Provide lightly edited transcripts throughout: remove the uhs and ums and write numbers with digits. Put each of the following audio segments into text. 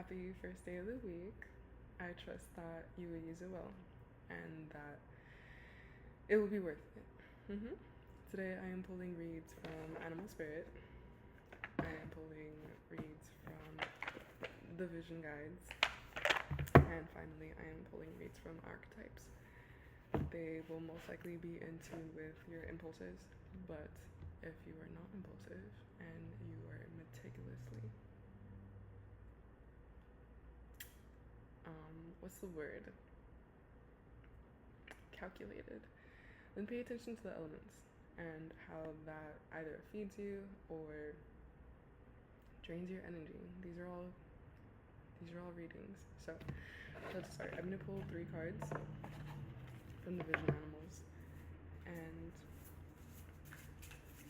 Happy first day of the week. I trust that you will use it well and that it will be worth it. Today I am pulling reads from Animal Spirit. I am pulling reads from the Vision Guides. And finally, I am pulling reads from Archetypes. They will most likely be in tune with your impulses, but if you are not impulsive and you are meticulously what's the word? Calculated, then pay attention to the elements and how that either feeds you or drains your energy. These are all readings. So let's start. I'm gonna pull 3 cards from the Vision Animals and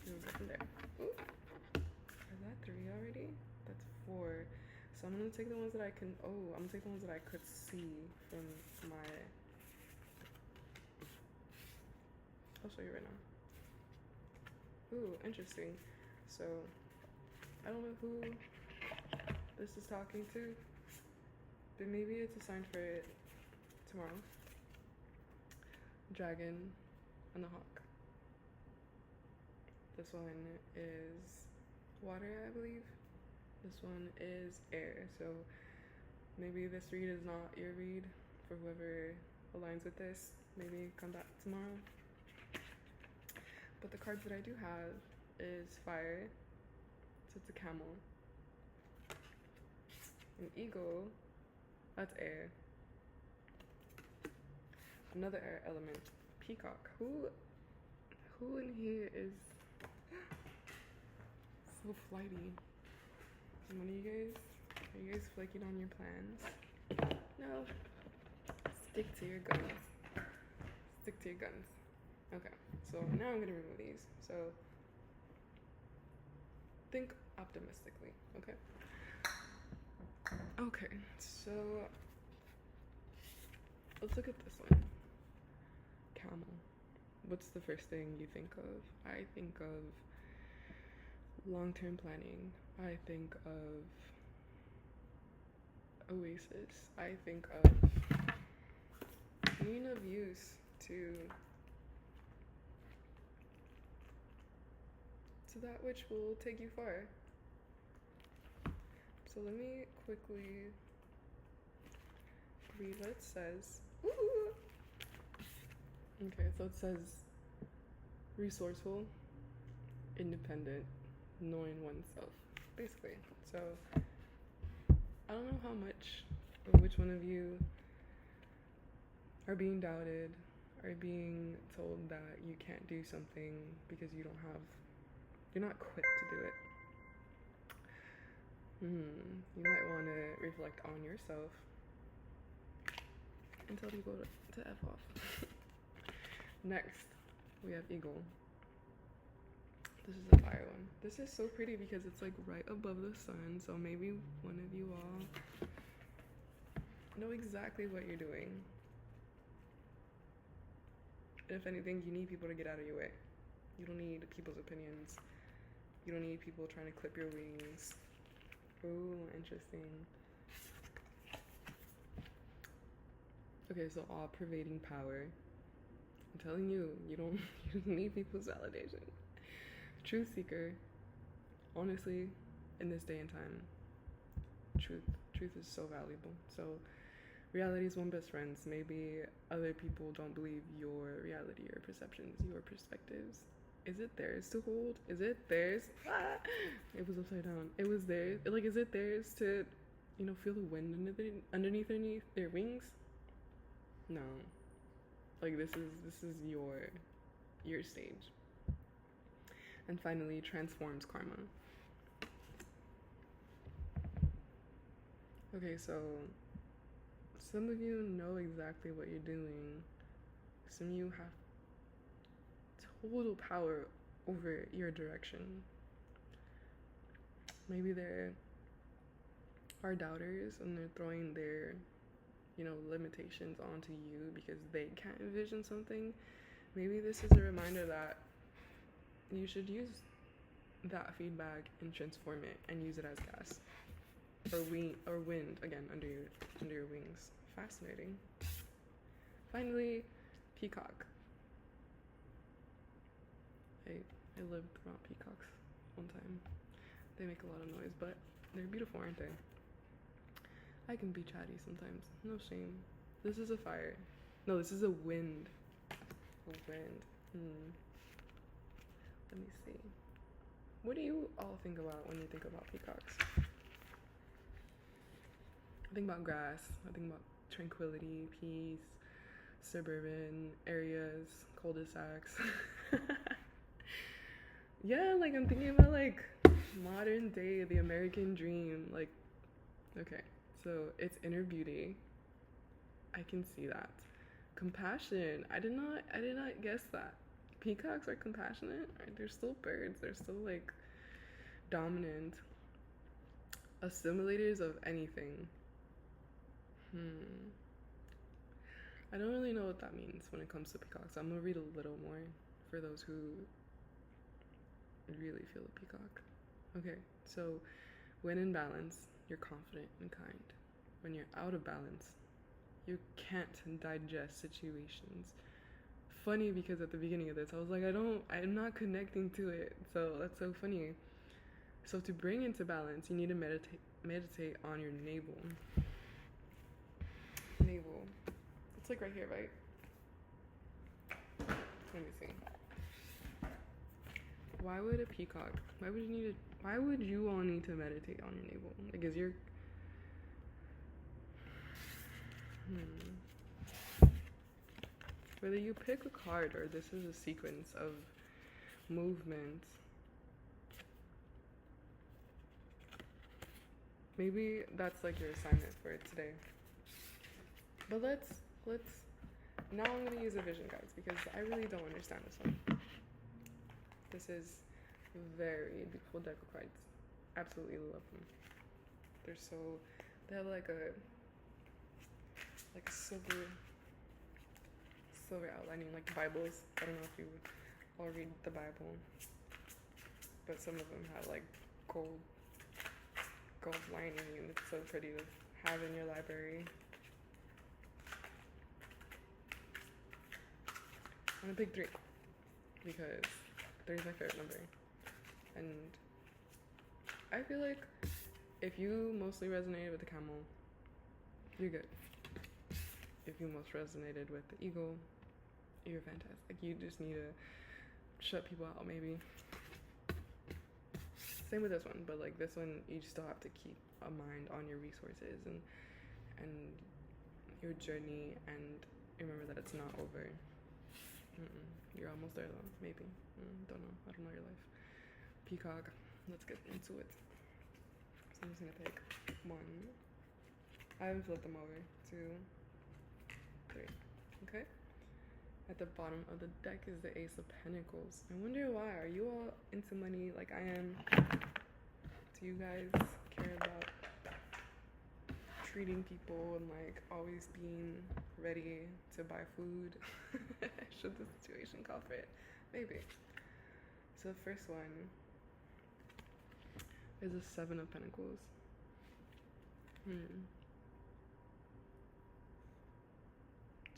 we'll go from there. Ooh. Is that 3 already? That's 4. So I'm gonna take the ones that I can. I'm gonna take the ones that I could see from my. I'll show you right now. Ooh, interesting. So I don't know who this is talking to, but maybe it's a sign for it tomorrow. Dragon and the hawk. This one is water, I believe. This one is air. So maybe this read is not your read for whoever aligns with this. Maybe come back tomorrow. But the cards that I do have is fire. So it's a camel. An eagle. That's air. Another air element. Peacock. Who in here is so flighty? One of you guys? Are you guys flaking on your plans? No. Stick to your guns. Stick to your guns. Okay, so now I'm gonna remove these. So think optimistically, okay? Okay, so let's look at this one. Camel. What's the first thing you think of? I think of long-term planning. I think of oasis. I think of being of use to that which will take you far. So let me quickly read what it says. Ooh. Okay, so it says resourceful, independent, knowing oneself, basically. So I don't know how much or which one of you are being doubted, or being told that you can't do something because you're not equipped to do it. You might want to reflect on yourself and tell people to F off. Next, we have eagle. This is a fire one. This is so pretty because it's like right above the sun, so maybe one of you all know exactly what you're doing. If anything, you need people to get out of your way. You don't need people's opinions. You don't need people trying to clip your wings. Ooh, interesting. Okay, so all pervading power. I'm telling you, you don't need people's validation. Truth seeker. Honestly, in this day and time, truth is so valuable. So reality is one best friends. Maybe other people don't believe your reality, your perceptions, your perspectives. Is it theirs to hold? Is it theirs? It was upside down. It was theirs. Like, is it theirs to, feel the wind underneath their wings? No. Like, this is your stage. And finally, transforms karma. Okay, so some of you know exactly what you're doing. Some of you have total power over your direction. Maybe there are doubters and they're throwing their, limitations onto you because they can't envision something. Maybe this is a reminder that you should use that feedback and transform it and use it as gas. or wind again under your wings. Fascinating. Finally, peacock. I lived around peacocks one time. They make a lot of noise, but they're beautiful, aren't they? I can be chatty sometimes. No shame. This is a fire. No, this is a wind. A wind. Let me see. What do you all think about when you think about peacocks? I think about grass. I think about tranquility, peace, suburban areas, cul-de-sacs. Yeah, like I'm thinking about like modern day, the American dream. Like, okay, so it's inner beauty. I can see that. Compassion. I did not guess that. Peacocks are compassionate. Right? They're still birds. They're still like dominant. Assimilators of anything. I don't really know what that means when it comes to peacocks. I'm gonna read a little more for those who really feel a peacock. Okay, so when in balance, you're confident and kind. When you're out of balance, you can't digest situations. Funny because at the beginning of this, I was like, I'm not connecting to it. So that's so funny. So to bring into balance, you need to meditate on your navel. Navel. It's like right here, right? Let me see. Why would a peacock? Why would you all need to meditate on your navel? Like, is your whether you pick a card or this is a sequence of movements, maybe that's like your assignment for today. But let's now I'm gonna use a vision, guys, because I really don't understand this one. This is very beautiful deck of cards. Absolutely love them. They have like a silver outlining, like Bibles. I don't know if you all read the Bible, but some of them have like gold lining, and it's so pretty to have in your library. I'm gonna pick 3 because 3 is my favorite number, and I feel like if you mostly resonated with the camel, you're good. If you most resonated with the eagle, you're fantastic. You just need to shut people out, maybe. Same with this one, but like this one, you still have to keep a mind on your resources and your journey, and remember that it's not over. You're almost there though, maybe. Don't know. I don't know your life. Peacock. Let's get into it. So I'm just gonna pick 1. I haven't flipped them over. 2, 3. Okay. At the bottom of the deck is the Ace of Pentacles. I wonder why. Are you all into money like I am? Do you guys care about treating people and like always being ready to buy food should the situation call for it? Maybe. So the first one is the 7 of Pentacles.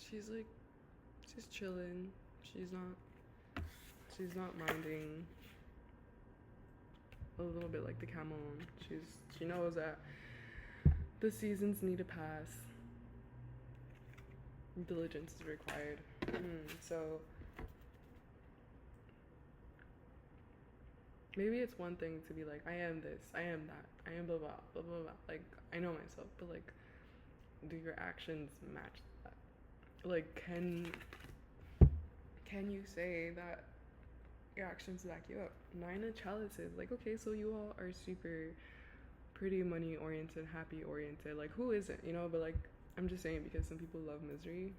She's chilling. She's not minding. A little bit like the camel. She knows that the seasons need to pass. Diligence is required. So maybe it's one thing to be like, I am this, I am that, I am blah blah blah blah blah. Like, I know myself, but like, do your actions match that? Like, can you say that your actions back you up? 9 of Chalices. Like, okay, so you all are super pretty money oriented, happy oriented. Like, who isn't, you know? But like, I'm just saying, because some people love misery.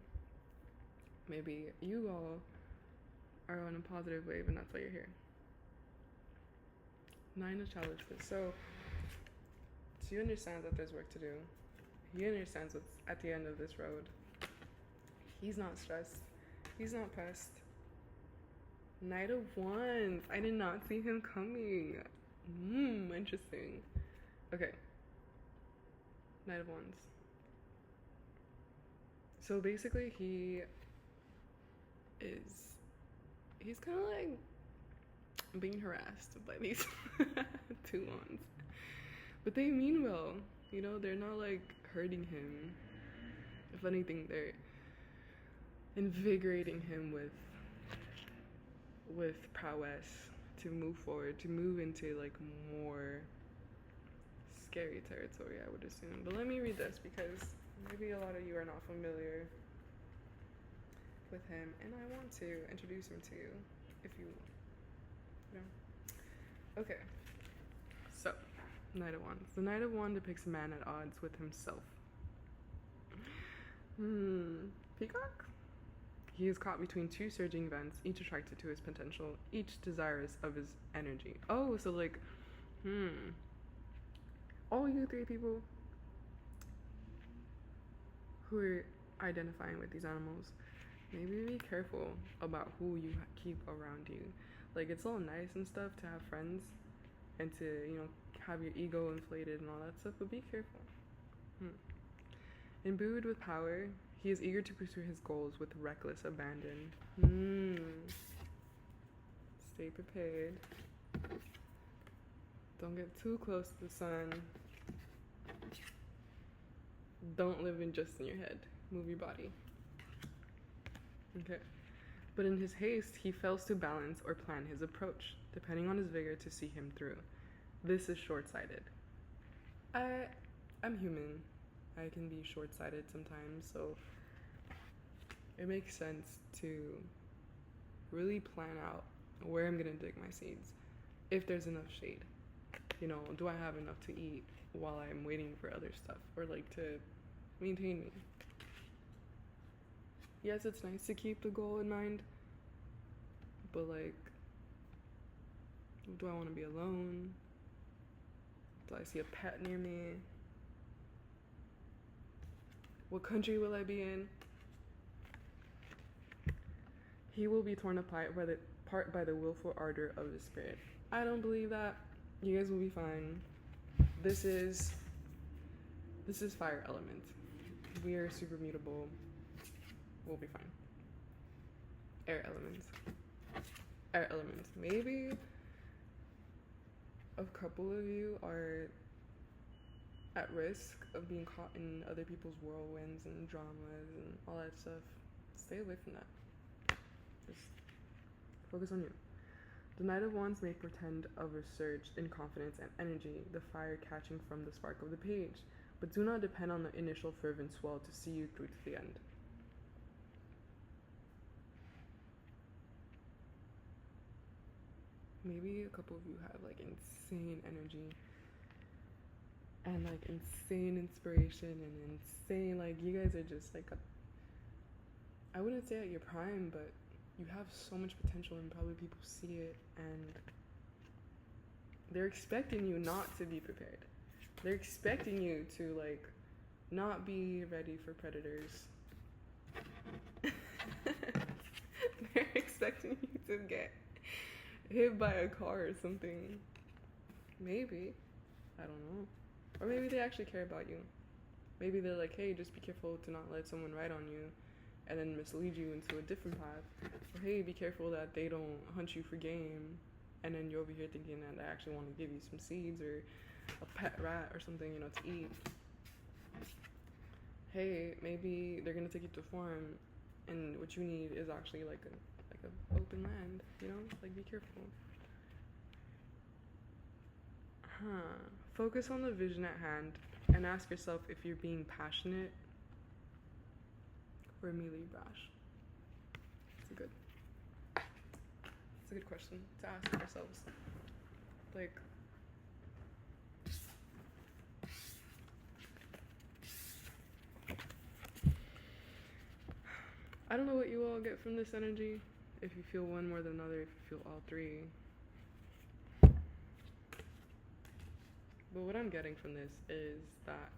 Maybe you all are on a positive wave, and that's why you're here. 9 of Chalices. So he understands that there's work to do. He understands what's at the end of this road. He's not stressed. He's not pressed. Knight of Wands. I did not see him coming. Interesting. Okay. Knight of Wands. So basically, he's kind of like being harassed by these two wands, but they mean well. You know, they're not like hurting him. If anything, they're invigorating him with prowess to move forward, to move into like more scary territory, I would assume. But let me read this because maybe a lot of you are not familiar with him, and I want to introduce him to you if you know. Okay, so Knight of Wands. The Knight of Wands depicts a man at odds with himself. Peacock? He is caught between two surging vents, each attracted to his potential, each desirous of his energy. Oh, so like, all you three people who are identifying with these animals, maybe be careful about who you keep around you. Like, it's all nice and stuff to have friends and to, you know, have your ego inflated and all that stuff, but be careful. Imbued with power, he is eager to pursue his goals with reckless abandon. Stay prepared. Don't get too close to the sun. Don't live just in your head. Move your body. Okay. But in his haste, he fails to balance or plan his approach, depending on his vigor to see him through. This is short-sighted. I'm human. I can be short-sighted sometimes, so it makes sense to really plan out where I'm gonna dig my seeds. If there's enough shade. You know, do I have enough to eat while I'm waiting for other stuff, or like to maintain me? Yes, it's nice to keep the goal in mind, but like, do I want to be alone? Do I see a pet near me? What country will I be in? He will be torn apart by the willful ardor of the spirit. I don't believe that. You guys will be fine. This is fire element. We are super mutable. We'll be fine. Air elements. Maybe a couple of you are at risk of being caught in other people's whirlwinds and dramas and all that stuff. Stay away from that. Just focus on you. The Knight of Wands may portend of a surge in confidence and energy, the fire catching from the spark of the page, but do not depend on the initial fervent swell to see you through to the end. Maybe a couple of you have like insane energy and like insane inspiration and insane, like, you guys are just like I wouldn't say at your prime, but you have so much potential and probably people see it and they're expecting you not to be prepared. They're expecting you to like not be ready for predators. They're expecting you to get hit by a car or something. Maybe. I don't know. Or maybe they actually care about you. Maybe they're like, hey, just be careful to not let someone ride on you and then mislead you into a different path. Or hey, be careful that they don't hunt you for game and then you're over here thinking that they actually want to give you some seeds or a pet rat or something, you know, to eat. Hey, maybe they're gonna take you to a farm and what you need is actually like a open land, you know? Like, be careful. Focus on the vision at hand and ask yourself if you're being passionate or merely brash. It's a good question to ask ourselves. Like, I don't know what you all get from this energy. If you feel one more than another, if you feel all three. But what I'm getting from this is that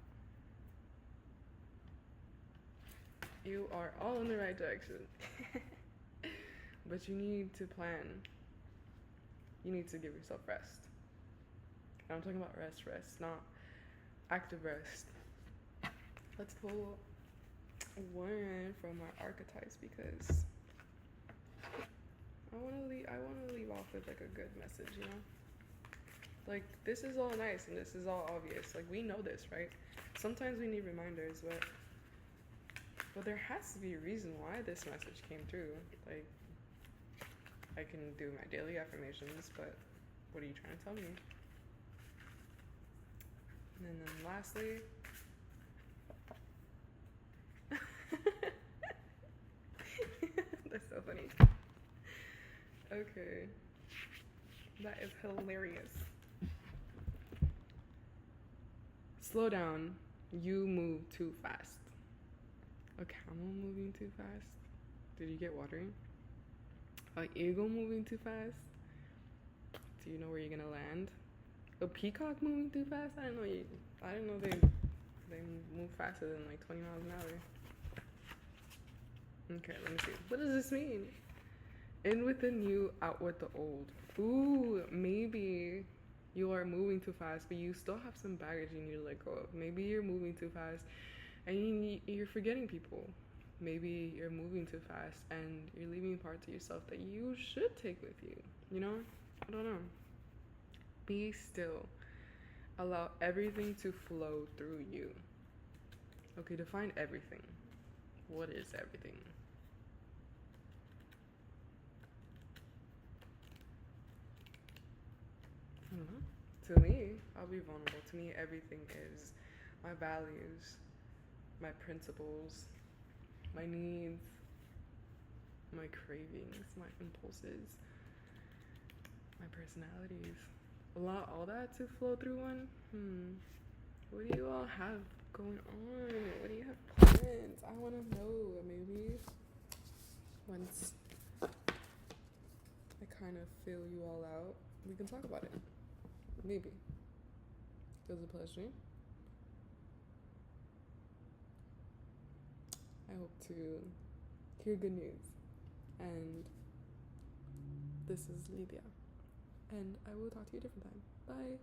you are all in the right direction. But you need to plan. You need to give yourself rest. And I'm talking about rest, not active rest. Let's pull one from our archetypes because I wanna leave off with like a good message, you know? Like this is all nice and this is all obvious. Like we know this, right? Sometimes we need reminders, but there has to be a reason why this message came through. Like I can do my daily affirmations, but what are you trying to tell me? And then lastly, that's so funny. Okay, that is hilarious. Slow down. You move too fast. A camel moving too fast? Did you get watering? An eagle moving too fast? Do you know where you're gonna land? A peacock moving too fast? I didn't know they move faster than like 20 miles an hour. Okay, let me see. What does this mean? In with the new, out with the old. Ooh, maybe you are moving too fast, but you still have some baggage you need to let go of. Maybe you're moving too fast and you're forgetting people. Maybe you're moving too fast and you're leaving parts of yourself that you should take with you. You know? I don't know. Be still. Allow everything to flow through you. Okay, define everything. What is everything? I don't know. To me, I'll be vulnerable. To me, everything is my values, my principles, my needs, my cravings, my impulses, my personalities. Allow all that to flow through one. What do you all have going on? What do you have plans? I want to know. Maybe once I kind of fill you all out, we can talk about it. Maybe. It was a pleasure. I hope to hear good news. And this is Lydia. And I will talk to you a different time. Bye.